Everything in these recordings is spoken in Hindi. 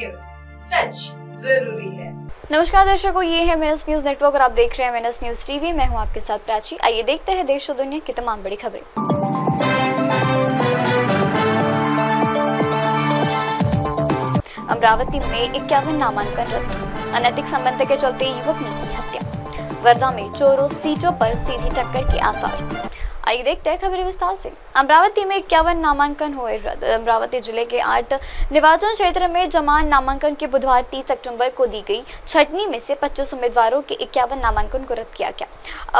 न्यूज, सच जरूरी है। नमस्कार दर्शकों, ये है मेनस न्यूज नेटवर्क और आप देख रहे हैं मेनस न्यूज टीवी। मैं हूं आपके साथ प्राची। आइए देखते हैं देश और दुनिया की तमाम बड़ी खबरें। अमरावती में 51 नामांकन रद्द, अनैतिक संबंध के चलते युवक ने की हत्या। वर्धा में चोरों सीटों पर सीधी टक्कर के आसार। आइए देखते हैं खबरें विस्तार से। अमरावती में 51 नामांकन हुए रद्द। अमरावती जिले के 8 निर्वाचन क्षेत्र में जमा नामांकन के बुधवार 30 अक्टूबर को दी गई छटनी में से 25 उम्मीदवारों के 51 नामांकन को रद्द किया गया।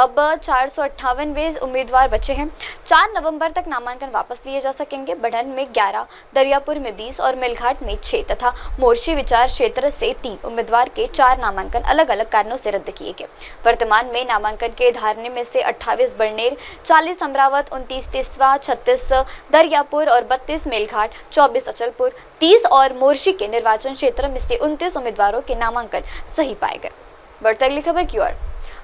अब 458 उम्मीदवार बचे हैं। 4 नवंबर तक नामांकन वापस लिए जा सकेंगे। बढ़न में 11, दरियापुर में 20 और मेलघाट में 6 तथा मोर्शी विचार क्षेत्र से 3 उम्मीदवार के 4 नामांकन अलग अलग कारणों से रद्द किए गए। वर्तमान में नामांकन के धारने में से 28 बड़नेर, 40 अमरावत, 29 तिस्वा, 36 दरियापुर और 32 मेलघाट, 24 अचलपुर, 30 और मोर्शी के निर्वाचन क्षेत्र में से 29 उम्मीदवारों के नामांकन सही पाए गए। बढ़ते अगली खबर की ओर।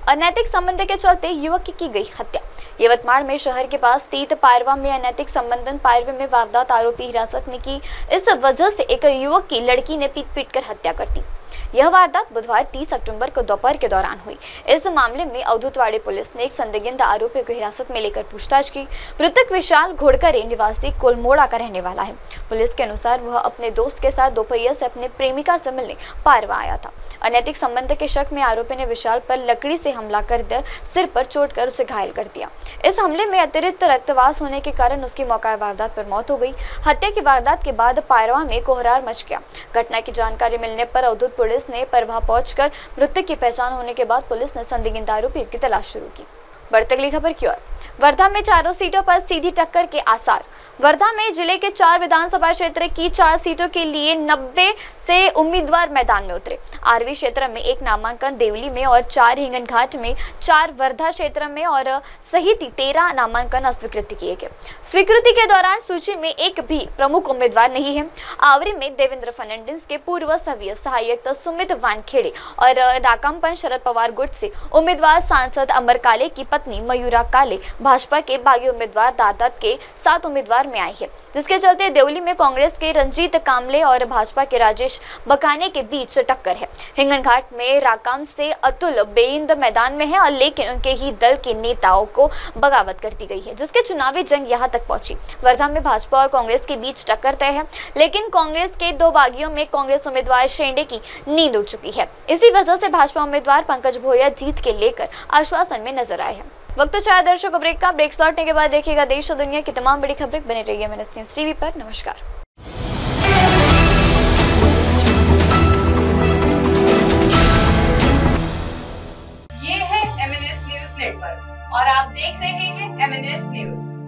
अनैतिक संबंध के चलते युवक की गई हत्या। यवतमाल में शहर के पास स्थित पायरवा में अनैतिक संबंधन पायरवे में वारदात आरोपी हिरासत में की। इस वजह से एक युवक की लड़की ने पीट कर हत्या कर दी। यह वारदात बुधवार 30 अक्टूबर को दोपहर के दौरान हुई। इस मामले में अवधूतवाड़ी पुलिस ने एक संदिग्ध आरोपी को हिरासत में लेकर पूछताछ की। मृतक विशाल घोड़करे निवासी कोलमोड़ा का रहने वाला है। पुलिस के अनुसार वह अपने दोस्त के साथ दोपहिया से अपने प्रेमिका से मिलने पायरवा आया था। अनैतिक संबंध के शक में आरोपी ने विशाल पर लकड़ी से हमला कर देकर सिर पर चोट कर उसे घायल कर दिया। इस हमले में अतिरिक्त रक्तवास होने के कारण उसकी मौका वारदात पर मौत हो गई। हत्या की वारदात के बाद पायरवा में कोहरार मच गया। घटना की जानकारी मिलने पर अवधूत पुलिस ने परवा पहुंचकर मृतक की पहचान होने के बाद पुलिस ने संदिग्ध आरोपी की तलाश शुरू की। बढ़ती अगली खबर की ओर। वर्धा में चारों सीटों पर सीधी टक्कर के आसार। वर्धा में जिले के 4 विधानसभा क्षेत्र की 4 सीटों के लिए 90 से उम्मीदवार मैदान में उतरे। आरवी क्षेत्र में 1 नामांकन देवली में और 4 हिंगनघाट में, 4 वर्धा क्षेत्र में और सहित 13 नामांकन अस्वीकृत किए गए। स्वीकृति के दौरान सूची में एक भी प्रमुख उम्मीदवार नहीं है। आवरी में देवेंद्र फर्नांडिस के पूर्व सहायक सुमित वानखेड़े और राकांपन शरद पवार गुट से उम्मीदवार सांसद अमर काले की पत्नी मयूरा काले भाजपा के बागी उम्मीदवार दादत के 7 उम्मीदवार में आई है, जिसके चलते देवली में कांग्रेस के रंजीत कामले और भाजपा के राजेश बकाने के बीच टक्कर है। हिंगनघाट में राकाम से अतुल बेइंद मैदान में है और लेकिन उनके ही दल के नेताओं को बगावत कर दी गई है, जिसके चुनावी जंग यहां तक पहुंची। वर्धा में भाजपा और कांग्रेस के बीच टक्कर तय है, लेकिन कांग्रेस के 2 बागियों में कांग्रेस उम्मीदवार शेंडे की नींद उड़ चुकी है। इसी वजह से भाजपा उम्मीदवार पंकज भोया जीत के लेकर आश्वासन में नजर आए हैं। वक्त तो चाहे दर्शकों ब्रेक का। ब्रेक लौटने के बाद देखिएगा देश और दुनिया की तमाम बड़ी खबरें। बने रहिए मेनस न्यूज टीवी पर। नमस्कार। ये है MNS न्यूज नेटवर्क और आप देख रहे हैं MNS न्यूज।